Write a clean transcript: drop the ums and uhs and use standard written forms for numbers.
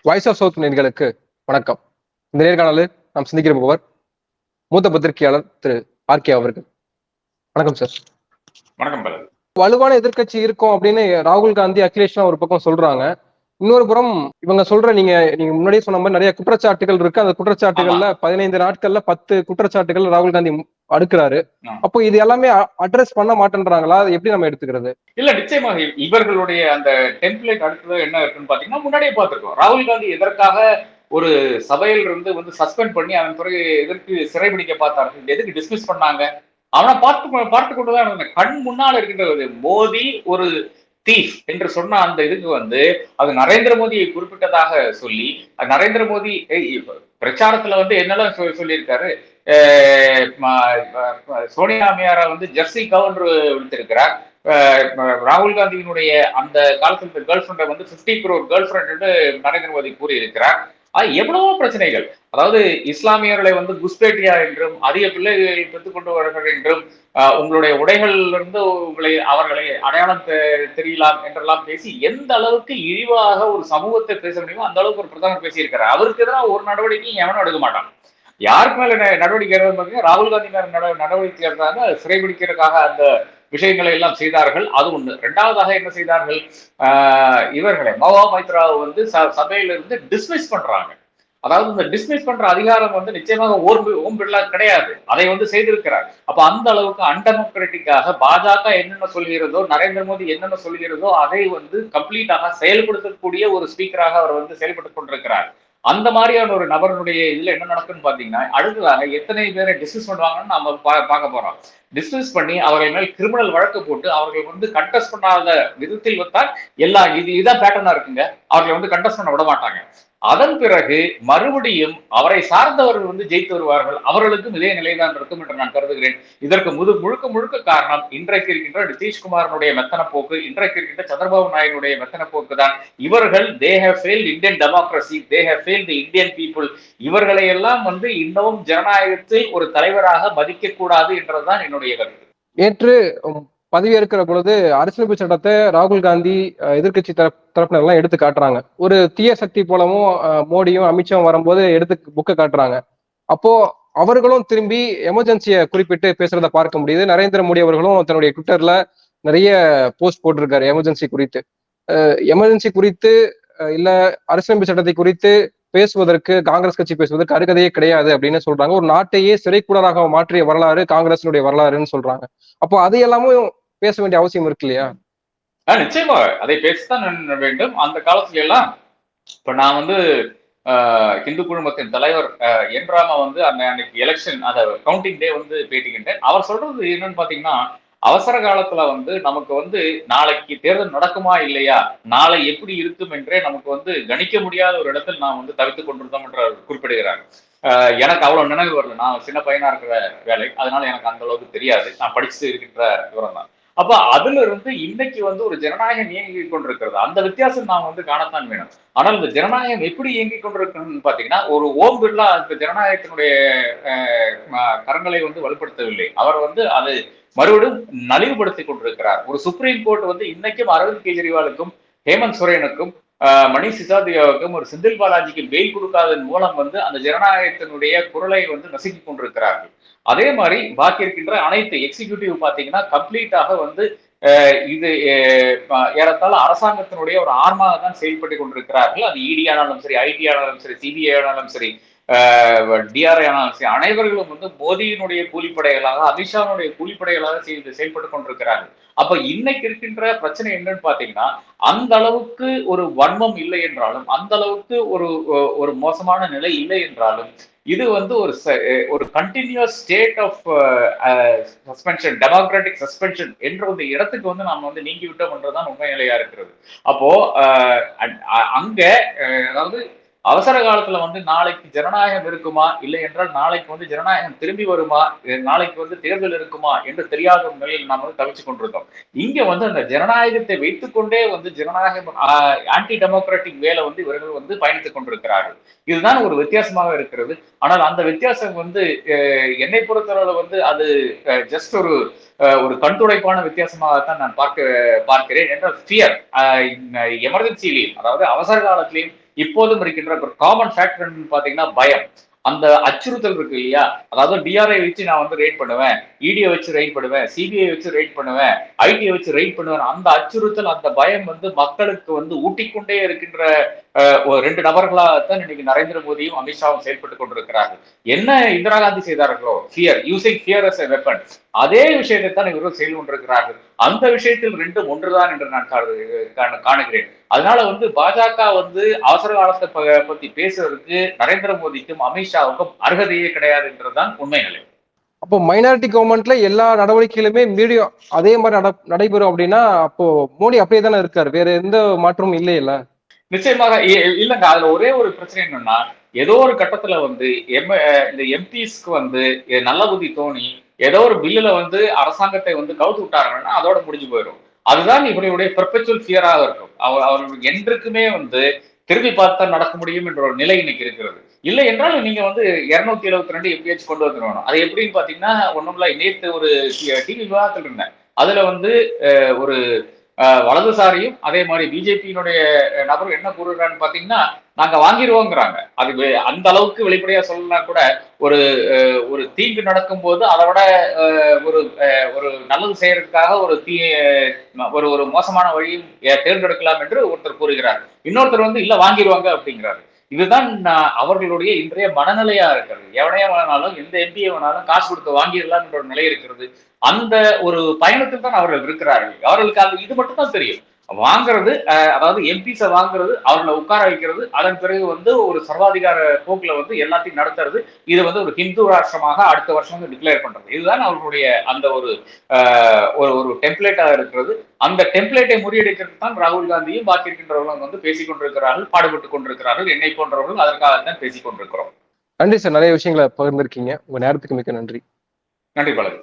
Voice of south நேயர்களுக்கு வணக்கம். இந்த நேர்காணலில் நாம் சிந்திக்கிற முகவர் மூத்த பத்திரிகையாளர் திரு ஆர்கே அவர்கள். வணக்கம் சார். வணக்கம் பாலாஜி. வலுவான எதிர்க்கட்சி இருக்கும் அப்படின்னு ராகுல் காந்தி, அகிலேஷ்லாம் ஒரு பக்கம் சொல்றாங்க. இன்னொரு புறம் இவங்க சொல்ற நீங்க முன்னாடியே சொன்ன மாதிரி நிறைய குற்றச்சாட்டுகள் இருக்கு. அந்த குற்றச்சாட்டுகள்ல 15 நாட்கள்ல 10 குற்றச்சாட்டுகள் ராகுல் காந்தி அடுக்கிறாரு. அப்போ இது எல்லாமே அட்ரஸ் பண்ண மாட்டேன்றாங்களா? அதை எப்படி நம்ம எடுத்துக்கிறது? இல்ல, நிச்சயமாக இவர்களுடைய அந்த டெம்ப்ளேட் அடுத்தது என்ன இருக்குன்னு பாத்தீங்கன்னா முன்னாடியே பார்த்திருக்கோம். ராகுல் காந்தி எதற்காக ஒரு சபையில் இருந்து சஸ்பெண்ட் பண்ணி அதன் பிறகு எதற்கு சிறைபிடிக்க பார்த்தார்கள், எதுக்கு டிஸ்மிஸ் பண்ணாங்க, அவனை பார்த்து கொண்டுதான் கண் முன்னால் இருக்கின்றது. மோடி ஒரு தீஃப் என்று சொன்ன அந்த இதுக்கு அது நரேந்திர மோடியை குறிப்பிட்டதாக சொல்லி நரேந்திர மோடி பிரச்சாரத்துல என்னெல்லாம் சொல்லியிருக்காரு. சோனியா அம்மையாரா ஜெர்சி கவுன்று விடுத்திருக்கிறார். ராகுல் காந்தியினுடைய அந்த காலத்தில் கேர்ள் ஃபிரெண்டை 50 crore கேர்ள் ஃபிரெண்ட் என்று நரேந்திர மோடி கூறியிருக்கிறார். எவ்வளவோ பிரச்சனைகள், அதாவது இஸ்லாமியர்களை குஸ்பேட்டியா என்றும் அதிக பிள்ளைகளை பெற்றுக் கொண்டு வருகிறார்கள் என்றும் உங்களுடைய உடைகளிலிருந்து அவர்களை அடையாளம் தெரியலாம் என்றெல்லாம் பேசி எந்த அளவுக்கு இழிவாக ஒரு சமூகத்தை பேச முடியுமோ அந்த அளவுக்கு ஒரு பிரதமர் பேசியிருக்கிறார். அவருக்கு எதிராக ஒரு நடவடிக்கையும் எவனும் எடுக்க மாட்டான். யாருக்கு மேல நடவடிக்கை எடுத்து ராகுல் காந்தி மேல நடவடிக்கை எடுத்தாங்க. சிறைபிடிக்கிறதுக்காக அந்த விஷயங்களை எல்லாம் செய்தார்கள். அது ஒண்ணு. இரண்டாவதாக என்ன செய்தார்கள், இவர்களை மவா மைத்ராவை சபையிலிருந்து டிஸ்மிஸ் பண்றாங்க. அதாவது இந்த டிஸ்மிஸ் பண்ற அதிகாரம் நிச்சயமாக ஓம் பிர்லா கிடையாது. அதை செய்திருக்கிறார். அப்ப அந்த அளவுக்கு அன்டெமோக்ராட்டிக்காக பாஜக என்னென்ன சொல்கிறதோ, நரேந்திர மோடி என்னென்ன சொல்கிறதோ அதை கம்ப்ளீட்டாக செயல்படுத்தக்கூடிய ஒரு ஸ்பீக்கராக அவர் செயல்பட்டுக் கொண்டிருக்கிறார். அந்த மாதிரியான ஒரு நபருடைய இதுல என்ன நடக்குன்னு பாத்தீங்கன்னா, அடுத்ததாக எத்தனை பேரை டிஸ்மிஸ் பண்ணுவாங்கன்னு நம்ம பார்க்க போறோம். டிஸ்மிஸ் பண்ணி அவர்கள் மேல் கிரிமினல் வழக்கு போட்டு அவர்கள் கண்டெஸ்ட் பண்ணாத விதத்தில் வந்தால் இதான் பேட்டர்னா இருக்குங்க. அவர்களை கண்டெஸ்ட் பண்ண விட மாட்டாங்க. அதன் பிறகு மறுபடியும் அவரை சார்ந்தவர்கள் ஜெயித்து வருவார்கள். அவர்களுக்கும் இதே நிலைதான் இருக்கும் என்று நான் கருதுகிறேன். இதற்கு முழுக்க காரணம் இன்றைக்கு இருக்கின்ற நிதிஷ்குமாரனுடைய மெத்தன போக்கு, இன்றைக்கு இருக்கின்ற சந்திரபாபு நாயுடைய மெத்தன போக்கு தான். இவர்கள் they have failed Indian democracy, they have failed the Indian people. இவர்களை எல்லாம் இன்னமும் ஜனநாயகத்தில் ஒரு தலைவராக மதிக்க கூடாது என்றதுதான் என்னுடைய கருத்து. நேற்று பதவியேற்கிற பொழுது அரசியலமைப்பு சட்டத்தை ராகுல் காந்தி எதிர்கட்சி தரப்பினர் எல்லாம் எடுத்து காட்டுறாங்க. ஒரு தீய சக்தி போலவும் மோடியும் அமித்ஷாவும் வரும்போது எடுத்து புக்கை காட்டுறாங்க. அப்போ அவர்களும் திரும்பி எமர்ஜென்சியை குறிப்பிட்டு பேசுறத பார்க்க முடியுது. நரேந்திர மோடி அவர்களும் தன்னுடைய ட்விட்டர்ல நிறைய போஸ்ட் போட்டிருக்காரு எமர்ஜென்சி குறித்து. எமர்ஜென்சி குறித்து இல்ல அரசியலமைப்பு சட்டத்தை குறித்து பேசுவதற்கு காங்கிரஸ் கட்சி பேசுவதற்கு அருகதையே கிடையாது அப்படின்னு சொல்றாங்க. ஒரு நாட்டையே சிறைக்கூடராக மாற்றிய வரலாறு காங்கிரசினுடைய வரலாறுன்னு சொல்றாங்க. அப்போ அது எல்லாமும் பேச வேண்டிய அவசியம் இருக்கு இல்லையா? நிச்சயமா அதை பேசத்தான் வேண்டும். அந்த காலத்துல எல்லாம் இப்ப நான் இந்து குழுமத்தின் தலைவர் என் ராமா அன்னைக்கு எலெக்ஷன் அந்த கவுண்டிங் டே பேட்டிக்கிட்டேன். அவர் சொல்றது என்னன்னு பாத்தீங்கன்னா, அவசர காலத்துல நமக்கு நாளைக்கு தேர்தல் நடக்குமா இல்லையா, நாளை எப்படி இருக்கும் என்றே நமக்கு கணிக்க முடியாத ஒரு இடத்தில் நாம் தவித்துக் கொண்டிருந்தோம் என்று குறிப்பிடுகிறார். எனக்கு அவ்வளவு நினைவு வரல. நான் சின்ன பையனா இருக்கிற வேலை, அதனால எனக்கு அந்த அளவுக்கு தெரியாது. நான் படிச்சு இருக்கின்ற விவரம் தான். அப்ப அதுல இருந்து இன்னைக்கு ஒரு ஜனநாயகம் இயங்கிக் கொண்டிருக்கிறது. அந்த வித்தியாசம் நாம் காணத்தான் வேணும். ஆனால் இந்த ஜனநாயகம் எப்படி இயங்கிக் கொண்டிருக்குன்னு பாத்தீங்கன்னா, ஒரு ஓம் பிர்லா அந்த ஜனநாயகத்தினுடைய கரங்களை வலுப்படுத்தவில்லை. அவர் அது மறுபடியும் நலிவுபடுத்திக் கொண்டிருக்கிறார். ஒரு சுப்ரீம் கோர்ட் இன்னைக்கும் அரவிந்த் கெஜ்ரிவாலுக்கும் ஹேமந்த் சோரேனுக்கும் மணிஷ் சிசோடியாவுக்கும் ஒரு செந்தில் பாலாஜிக்கு பெயில் கொடுக்காதன் மூலம் அந்த ஜனநாயகத்தினுடைய குரலை நசுக்கிக் கொண்டிருக்கிறார்கள். அதே மாதிரி பாக்கி இருக்கின்ற அனைத்து எக்ஸிகியூட்டிவ் பாத்தீங்கன்னா கம்ப்ளீட்டாக இது ஏறத்தாழ அரசாங்கத்தினுடைய ஒரு ஆர்மாக தான் செயல்பட்டு கொண்டிருக்கிறார்கள். அது இடி ஆனாலும் சரி, ஐடி ஆனாலும் சரி, சிபிஐ ஆனாலும் சரி, டிஆர்ஐ ஆனாலும் சரி, அனைவர்களும் மோடியினுடைய கூலிப்படைகளாக, அமித்ஷாவுடைய கூலிப்படைகளாக செயல்பட்டு கொண்டிருக்கிறார்கள். அப்ப இன்னைக்கு இருக்கின்ற பிரச்சனை என்னன்னு பாத்தீங்கன்னா, அந்த அளவுக்கு ஒரு வன்மம் இல்லை என்றாலும், அந்த அளவுக்கு ஒரு மோசமான நிலை இல்லை என்றாலும், இது ஒரு continuous state of suspension, democratic suspension என்ற ஒரு இடத்துக்கு நாம நீங்கி விட்டோம் என்றுதான் உண்மை நிலையா இருக்கிறது. அப்போ அங்க அதாவது அவசர காலத்துல நாளைக்கு ஜனநாயகம் இருக்குமா, இல்லை என்றால் நாளைக்கு ஜனநாயகம் திரும்பி வருமா, நாளைக்கு தேர்தல் இருக்குமா என்று தெரியாத நிலையில் நாம் தவிச்சு கொண்டிருந்தோம். இங்க அந்த ஜனநாயகத்தை வைத்துக்கொண்டே ஜனநாயகம் ஆன்டி டெமோக்ராட்டிக் வேலை இவர்கள் பயணித்துக் கொண்டிருக்கிறார்கள். இதுதான் ஒரு வித்தியாசமாக இருக்கிறது. ஆனால் அந்த வித்தியாசம் என்னை பொறுத்தளவு அது ஜஸ்ட் ஒரு ஒரு கண்துடைப்பான வித்தியாசமாகத்தான் நான் பார்க்கிறேன் என்ற ஃபியர் எமர்ஜென்சிலையும், அதாவது அவசர காலத்திலையும் இப்போதும் இருக்கின்ற ஒரு காமன் ஃபேக்டர் பாத்தீங்கன்னா பயம். அந்த அச்சுறுத்தல் இருக்கு இல்லையா, அதாவது டிஆர்ஐ வச்சு நான் வந்து ரெய்ட் பண்ணுவேன், இடியை வச்சு ரெய்ட் பண்ணுவேன், சிபிஐ வச்சு ரெய்ட் பண்ணுவேன், ஐடியை வச்சு ரெய்ட் பண்ணுவேன், அந்த அச்சுறுத்தல் அந்த பயம் வந்து மக்களுக்கு வந்து ஊட்டிக்கொண்டே இருக்கின்ற ஒரு 2 நபர்களாகத்தான் இன்னைக்கு நரேந்திர மோடியும் அமித்ஷாவும் செயல்பட்டுக் கொண்டிருக்கிறார்கள். என்ன இந்திரா காந்தி செய்தார்களோ, fear, using fear as a weapon, அதே விஷயத்தை தான் இவர்கள் செய்து கொண்டிருக்கிறார்கள். அந்த விஷயத்தில் 2 ஒன்றுதான் என்று நான் காணுகிறேன். அதனால வந்து பாஜக வந்து அவசர காலத்தை பத்தி பேசுறதுக்கு நரேந்திர மோடிக்கும் அமித்ஷாவுக்கும் அருகதையே கிடையாது என்றுதான் உண்மை நிலை. அப்போ மைனாரிட்டி கவர்மெண்ட்ல எல்லா நடவடிக்கைகளுமே மீடியம் அதே மாதிரி நடைபெறும் அப்படின்னா, அப்போ மோடி அப்படியே தானே இருக்காரு, வேற எந்த மாற்றமும் இல்லையில? நிச்சயமாக இல்லங்க. அதுல ஒரே ஒரு பிரச்சனை என்னன்னா, ஏதோ ஒரு கட்டத்துல வந்து இந்த எம்பிஸ்க்கு வந்து நல்ல புத்தி தோணி ஏதோ ஒரு பில்லுல வந்து அரசாங்கத்தை வந்து கவுத்து விட்டாங்கன்னா அதோட முடிஞ்சு போயிடும். அதுதான் இவருடைய பெர்பெச்சுவல் ஃபியராக இருக்கும். அவர்கள் என்றைக்குமே வந்து திரும்பி பார்த்தா நடக்க முடியும் என்ற ஒரு நிலை இன்னைக்கு இருக்கிறது. இல்லை என்றால் நீங்க வந்து 272 எப்படியாச்சும் கொண்டு வந்துடணும். அது எப்படின்னு பாத்தீங்கன்னா, ஒண்ணுமில்ல, நேற்று ஒரு டிவி விவாதத்தில் இருந்தேன். அதுல வந்து ஒரு வலதுசாரியும் அதே மாதிரி பிஜேபியினுடைய நபரும் என்ன கூறுறான்னு பாத்தீங்கன்னா, நாங்க வாங்கிடுவோங்கிறாங்க. அது அந்த அளவுக்கு வெளிப்படையா சொல்லலாம் கூட, ஒரு ஒரு தீங்கு நடக்கும் போது அதை விட ஒரு ஒரு நல்லது செய்யறதுக்காக ஒரு ஒரு மோசமான வழியும் தேர்ந்தெடுக்கலாம் என்று ஒருத்தர் கூறுகிறார். இன்னொருத்தர் வந்து இல்ல வாங்கிடுவாங்க அப்படிங்கிறாரு. இதுதான் அவர்களுடைய இன்றைய மனநிலையா இருக்கிறது. எவனையா வேணாலும், எந்த எம்பியை வேணாலும் காசு கொடுத்து வாங்கிடலாம் என்ற ஒரு நிலை இருக்கிறது. அந்த ஒரு பயணத்தில் தான் அவர்கள் இருக்கிறார்கள். அவர்களுக்கு அது இது மட்டும் தான் தெரியும். வாங்குறது, அதாவது எம்பிஸை வாங்குறது, அவர்களை உட்கார வைக்கிறது, அதன் பிறகு வந்து ஒரு சர்வாதிகார போக்குல வந்து எல்லாத்தையும் நடத்துறது, இது வந்து ஒரு ஹிந்து ராஷ்டிரமாக அடுத்த வருஷம் வந்து டிக்ளேர் பண்றது. இதுதான் அவர்களுடைய அந்த ஒரு ஒரு டெம்ப்ளேட்டா இருக்கிறது. அந்த டெம்ப்ளேட்டை முறியடிக்கிறது தான் ராகுல் காந்தியும் பாக்கி இருக்கின்றவர்களும் வந்து பேசிக் கொண்டிருக்கிறார்கள், பாடுபட்டுக் கொண்டிருக்கிறார்கள். என்னை போன்றவர்கள் அதற்காகத்தான் பேசிக் கொண்டிருக்கிறோம். நன்றி சார், நிறைய விஷயங்களை பகிர்ந்திருக்கீங்க. உங்க நேரத்துக்கு மிக்க நன்றி. நன்றி பாலாஜி.